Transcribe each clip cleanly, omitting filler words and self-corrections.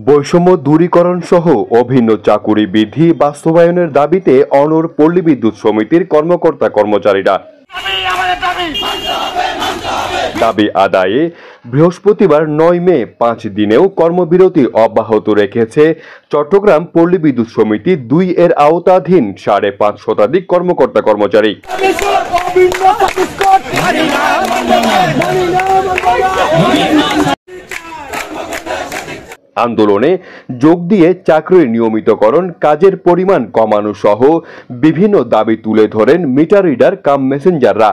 বৈষম্য দূরীকরণ সহ অভিন্ন চাকুরি বিধি বাস্তবায়নের দাবিতে অনড় পল্লী বিদ্যুৎ সমিতির কর্মকর্তা কর্মচারীরা দাবি আদায়ে বৃহস্পতিবার 9 মে 5 দিনেও কর্মবিরতি অব্যাহত রেখেছে চট্টগ্রাম পল্লী বিদ্যুৎ সমিতি 2 এর আওতাধীন 5.5 শতাধিক কর্মকর্তা কর্মচারী। আন্দোলনে যোগ দিয়ে চাকরির নিয়মিতকরণ, কাজের পরিমাণ কমানো সহ বিভিন্ন দাবি তুলে ধরেন মিটার রিডার কাম মেসেঞ্জাররা।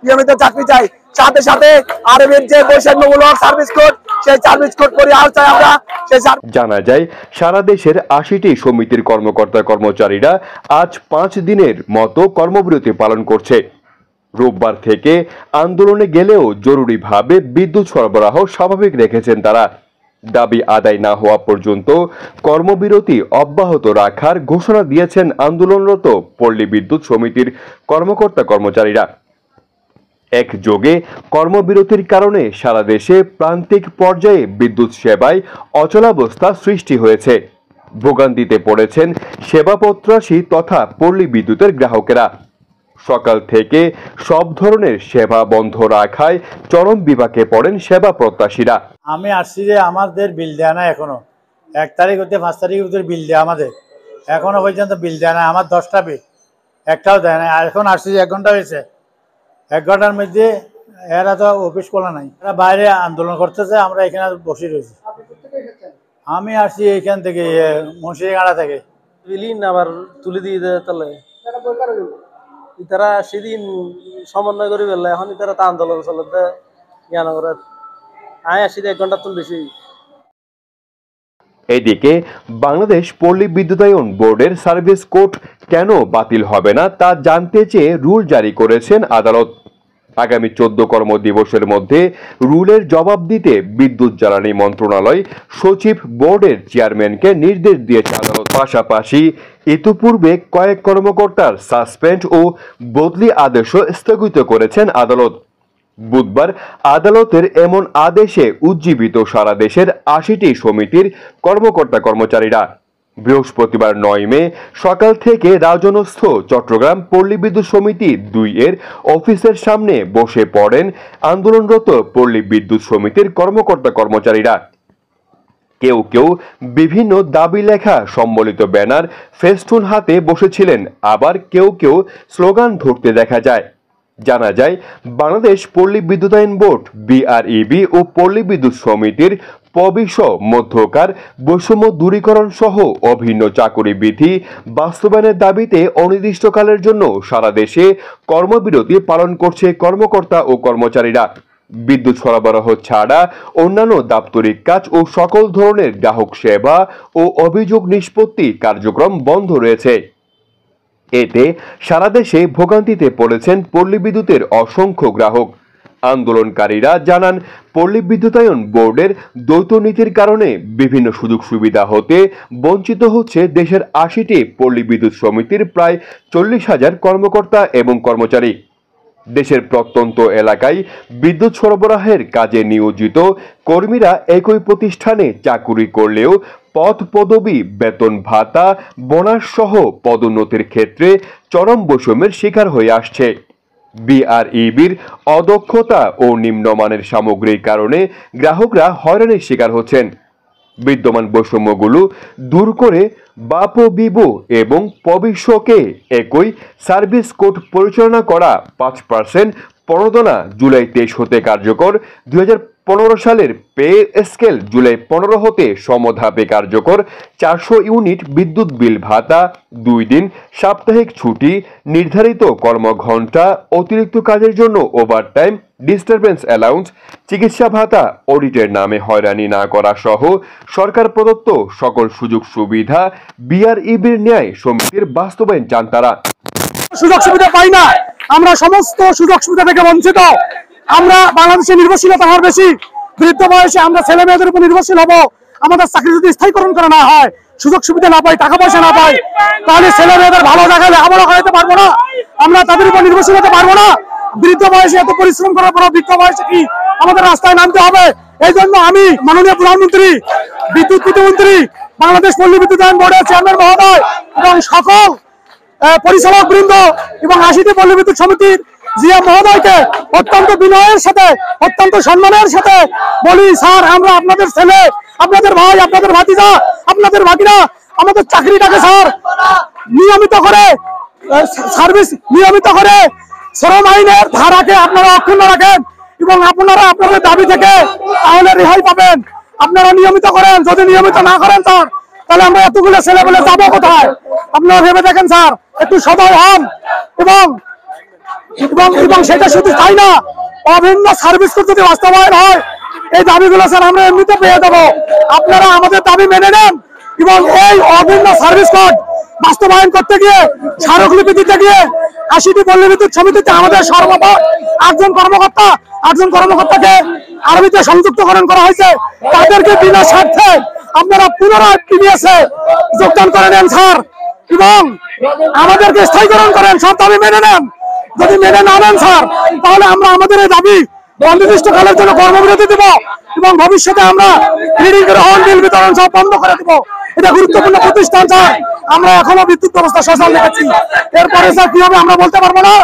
নিয়মিত চাকরি চাই, সাথে সাথে আরবের যে বৈষম্যমূলক সার্ভিস কোড, সেই সার্ভিস কোড পরিহার চাই আমরা। জানা যায় সারা দেশের 80টি সমিতির কর্মকর্তা কর্মচারীরা আজ 5 দিনের মতো কর্মবিরতি পালন করছে। রোববার থেকে আন্দোলনে গেলেও জরুরিভাবে বিদ্যুৎ সরবরাহ স্বাভাবিক রেখেছেন তারা। দাবি আদায় না হওয়া পর্যন্ত কর্মবিরতি অব্যাহত রাখার ঘোষণা দিয়েছেন আন্দোলনরত পল্লী বিদ্যুৎ সমিতির কর্মকর্তা কর্মচারীরা। একযোগে কর্মবিরতির কারণে সারা দেশে প্রান্তিক পর্যায়ে বিদ্যুৎ সেবায় অচলাবস্থা সৃষ্টি হয়েছে। ভোগান্তিতে পড়েছেন সেবা প্রত্যাশী তথা পল্লী বিদ্যুতের গ্রাহকেরা। সকাল থেকে সব ধরনের সেবা বন্ধ রাখায় চরম বিপাকে পড়েন সেবা প্রত্যাশীরা। আমি আসছি যে আমাদের বিল দেয় না, এখনো 1 তারিখ হতে 5 তারিখের ভিতরে বিল দেয় আমাদের, এখনো পর্যন্ত বিল দেয় না। আমার 10টা বিল একটাও দেয় না। এখন আসছি যে 1 ঘন্টা হয়েছে, 1 ঘন্টার মধ্যে এরা তো অফিস খোলা নাই, এরা বাইরে আন্দোলন করতেছে, আমরা এখানে বসে রয়েছি। আমি আসছি এইখান থেকে মুন্সিরঘাটা থেকে। বিলিন আবার তুলে দিয়ে দেয়, তাহলে তারা সেদিন সমন্বয় করে ফেললে, এখন তারা তা আন্দোলন চলতে জ্ঞান করার আয় আসি 1 ঘন্টা তুল বেশি। এদিকে বাংলাদেশ পল্লী বিদ্যুতায়ন বোর্ডের সার্ভিস কোড কেন বাতিল হবে না তা জানতে চেয়ে রুল জারি করেছেন আদালত। আগামী 14 কর্মদিবসের মধ্যে রুলের জবাব দিতে বিদ্যুৎ জ্বালানি মন্ত্রণালয় সচিব বোর্ডের চেয়ারম্যানকে নির্দেশ দিয়েছে আদালত। পাশাপাশি ইতিপূর্বে কয়েক কর্মকর্তার সাসপেন্ড ও বদলি আদেশও স্থগিত করেছেন আদালত। বুধবার আদালতের এমন আদেশে উজ্জীবিত সারা দেশের 80টি সমিতির কর্মকর্তা কর্মচারীরা। বৃহস্পতিবার 9 মে সকাল থেকে রাজনস্থ চট্টগ্রাম পল্লী বিদ্যুৎ সমিতি 2 এর অফিসের সামনে বসে পড়েন আন্দোলনরত পল্লী বিদ্যুৎ সমিতির কর্মকর্তা কর্মচারীরা। কেউ কেউ বিভিন্ন দাবি লেখা সম্বলিত ব্যানার ফেস্টুন হাতে বসেছিলেন, আবার কেউ কেউ স্লোগান ধরতে দেখা যায়। জানা যায় বাংলাদেশ পল্লী বিদ্যুতায়ন বোর্ড বিআরইবি ও পল্লী বিদ্যুৎ সমিতির পবিষ মধ্যকার বৈষম্য দূরীকরণ সহ অভিন্ন চাকুরি বিধি বাস্তবায়নের দাবিতে অনির্দিষ্টকালের জন্য সারা দেশে কর্মবিরতি পালন করছে কর্মকর্তা ও কর্মচারীরা। বিদ্যুৎ সরবরাহ ছাড়া অন্যান্য দাপ্তরিক কাজ ও সকল ধরনের গ্রাহক সেবা ও অভিযোগ নিষ্পত্তি কার্যক্রম বন্ধ রয়েছে। এতে সারা দেশে ভোগান্তিতে পড়েছেন পল্লী বিদ্যুতের অসংখ্য গ্রাহক। আন্দোলনকারীরা জানান, পল্লী বিদ্যুতায়ন বোর্ডের দ্বৈত নীতির কারণে বিভিন্ন সুযোগ সুবিধা হতে বঞ্চিত হচ্ছে দেশের 80টি পল্লী বিদ্যুৎ সমিতির প্রায় 40,000 কর্মকর্তা এবং কর্মচারী। দেশের প্রত্যন্ত এলাকায় বিদ্যুৎ সরবরাহের কাজে নিয়োজিত কর্মীরা একই প্রতিষ্ঠানে চাকুরি করলেও পদ পদবি, বেতন ভাতা, বোনাস সহ পদোন্নতির ক্ষেত্রে চরম বৈষম্যের শিকার হয়ে আসছে। বিআরইবির অদক্ষতা ও নিম্নমানের সামগ্রীর কারণে গ্রাহকরা হয়রানির শিকার হচ্ছেন। বিদ্যমান বৈষম্যগুলো দূর করে বাপবিবো এবং পবিষকে একই সার্ভিস কোড পরিচালনা করা 5% প্রণোদনা জুলাই 23 হতে কার্যকর, 2015 সালের পে স্কেল জুলাই 15 হতে সমধাপে কার্যকর, 400 ইউনিট বিদ্যুৎ বিল ভাতা, 2 দিন সাপ্তাহিক ছুটি, নির্ধারিত কর্মঘণ্টা, অতিরিক্ত কাজের জন্য ওভারটাইম, ডিস্টারবেন্স অ্যালাউন্স, চিকিৎসা ভাতা, অডিটের নামে হয়রানি না করা সহ সরকার প্রদত্ত সকল সুযোগ সুবিধা বিআরইবির ন্যায় সমিতির বাস্তবায়ন চান তারা। সুযোগ সুবিধা পাই না, আমরা সমস্ত সুযোগ সুবিধা থেকে বঞ্চিত। আমরা বাংলাদেশে নির্ভরশীলতা হওয়ার বেশি, বৃদ্ধ বয়সে আমরা ছেলে মেয়েদের উপর নির্ভরশীল হব। আমাদের চাকরি যদি স্থায়ীকরণ করা না হয়, সুযোগ সুবিধা না পাই, টাকা পয়সা না পাই, তাহলে ছেলে মেয়েদের ভালো দেখালে আমরা খাইতে পারবো না, আমরা তাদের উপর নির্ভরশীল হতে পারবো না। বৃদ্ধ বয়সে এত পরিশ্রম করার পর বৃদ্ধ বয়সে কি আমাদের রাস্তায় নামতে হবে? এই জন্য আমি মাননীয় প্রধানমন্ত্রী, বিদ্যুৎ প্রতিমন্ত্রী, বাংলাদেশ পল্লী বিদ্যুতায়ন বোর্ডের চেয়ারম্যান মহোদয় এবং সকল পরিচালক বৃন্দ এবং 80টি পল্লী বিদ্যুৎ সমিতির জিএম মহোদয়কে অত্যন্ত বিনয়ের সাথে, অত্যন্ত সম্মানের সাথে বলি, স্যার আমরা আপনাদের ছেলে, আপনাদের ভাই, আপনাদের ভাতিজা, আপনাদের ভাগিনা, আমাদের চাকরিটাকে স্যার নিয়মিত করে সার্ভিস, নিয়মিত করে শ্রম আইনের ধারাকে আপনারা অক্ষুণ্ণ রাখেন এবং আপনারা আপনাদের দাবি থেকে তাহলে রেহাই পাবেন। আপনারা নিয়মিত করেন, যদি নিয়মিত না করেন স্যার তাহলে আমরা এতগুলো ছেলে বলে যাবো কোথায়? আপনারা ভেবে দেখেন স্যার, একটু সদয় হন এবং এবং সেটা শুধু তাই না, অভিন্ন সার্ভিস কোড যদি বাস্তবায়ন হয় এই দাবিগুলো স্যার আমরা এমনিতে পেয়ে দেবো। আপনারা আমাদের দাবি মেনে নেন এবং এই অভিন্ন সার্ভিস কোড বাস্তবায়ন করতে গিয়ে, স্মারকলিপি দিতে গিয়ে 80টি পল্লী বিদ্যুৎ সমিতিতে আমাদের সর্বমোট 8জন কর্মকর্তাকে আরবিতে সংযুক্তকরণ করা হয়েছে। তাদেরকে বিনা স্বার্থে আপনারা পুনরায় পিবিএসে যোগদান করে নেন স্যার এবং আমাদেরকে স্থায়ীকরণ করেন। সব দাবি মেনে নেন। যদি মেনে না নেন স্যার তাহলে আমরা আমাদের এই দাবি অনির্দিষ্টকালের জন্য কর্মবিরতি দিব এবং ভবিষ্যতে আমরা রিডিং গ্রহণ, বিল বিতরণ সব বন্ধ করে দিব। এটা গুরুত্বপূর্ণ প্রতিষ্ঠান স্যার। আমরা এখনো বিদ্যুৎ ব্যবস্থা সচল রেখেছি। এরপরে স্যার কি হবে আমরা বলতে পারবো না।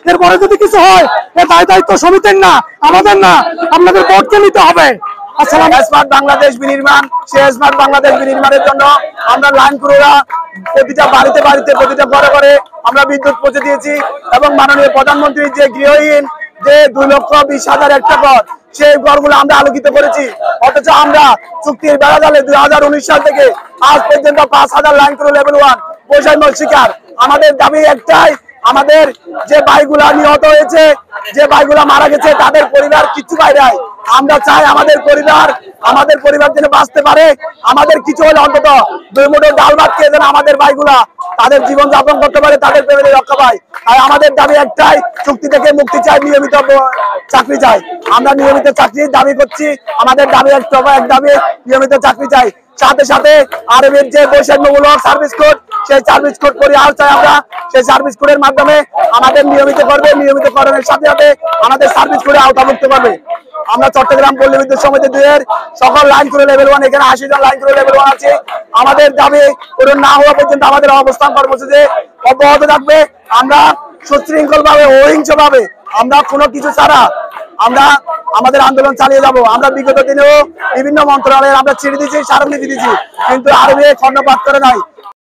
এরপরে যদি কিছু হয় এর দায়িত্ব সমিতির না, আমাদের না, আপনাদের বোর্ডকে নিতে হবে। স্মার্ট বাংলাদেশ বিনির্মাণ, সেই স্মার্ট বাংলাদেশ বিনির্মাণের জন্য আমরা লাইন ক্রুরা প্রতিটা বাড়িতে বাড়িতে, প্রতিটা ঘরে ঘরে আমরা বিদ্যুৎ পৌঁছে দিয়েছি এবং মাননীয় প্রধানমন্ত্রী যে গৃহহীন যে 2,20,000 একটা ঘর, সেই ঘরগুলো আমরা আলোকিত করেছি। অথচ আমরা চুক্তির বেড়া জালে 2019 সাল থেকে আজ পর্যন্ত 5,000 লাইন ক্রু লেভেল 1 বৈষম্য শিকার। আমাদের দাবি একটাই, আমাদের যে ভাইগুলা নিহত হয়েছে, যে ভাইগুলা মারা গেছে, তাদের পরিবার কিচ্ছু পায় নাই। আমরা চাই আমাদের পরিবার যেন বাঁচতে পারে, আমাদের কিছু হলে অন্তত 2 মুঠো ডাল ভাত খেয়ে যেন আমাদের ভাইগুলা তাদের জীবন যাপন করতে পারে, তাদের ফ্যামিলি রক্ষা পায়। তাই আমাদের দাবি একটাই, চুক্তি থেকে মুক্তি চাই, নিয়মিত চাকরি চাই। আমরা নিয়মিত চাকরির দাবি করছি। আমাদের দাবি এক দাবি, নিয়মিত চাকরি চাই। সাথে সাথে আরবের যে বৈষম্যমূলক সার্ভিস কোড, সেই সার্ভিস কোড পরিহার চাই আমরা। সেই সার্ভিস কোডের মাধ্যমে আমাদের নিয়মিত করবে, নিয়মিতকরণের সাথে সাথে আমাদের সার্ভিস কোডে আওতাভুক্ত করবে। আমরা চট্টগ্রাম পল্লী বিদ্যুৎ সমিতি 2 এর সকল লাইন ক্রু লেভেল 1, এখানে 80 জন লাইন ক্রু লেভেল 1 আছে। আমাদের দাবি পূরণ না হওয়া পর্যন্ত আমাদের অবস্থান কর্মসূচি অব্যাহত থাকবে। আমরা সুশৃঙ্খল ভাবে, অহিংস ভাবে, আমরা কোনো কিছু ছাড়া আমরা আমাদের আন্দোলন চালিয়ে যাব। আমরা বিগত দিনেও বিভিন্ন মন্ত্রণালয়ে আমরা চিঠি দিয়েছি, স্মারকলিপি দিয়েছি, কিন্তু আরবি কর্ণপাত করে নাই।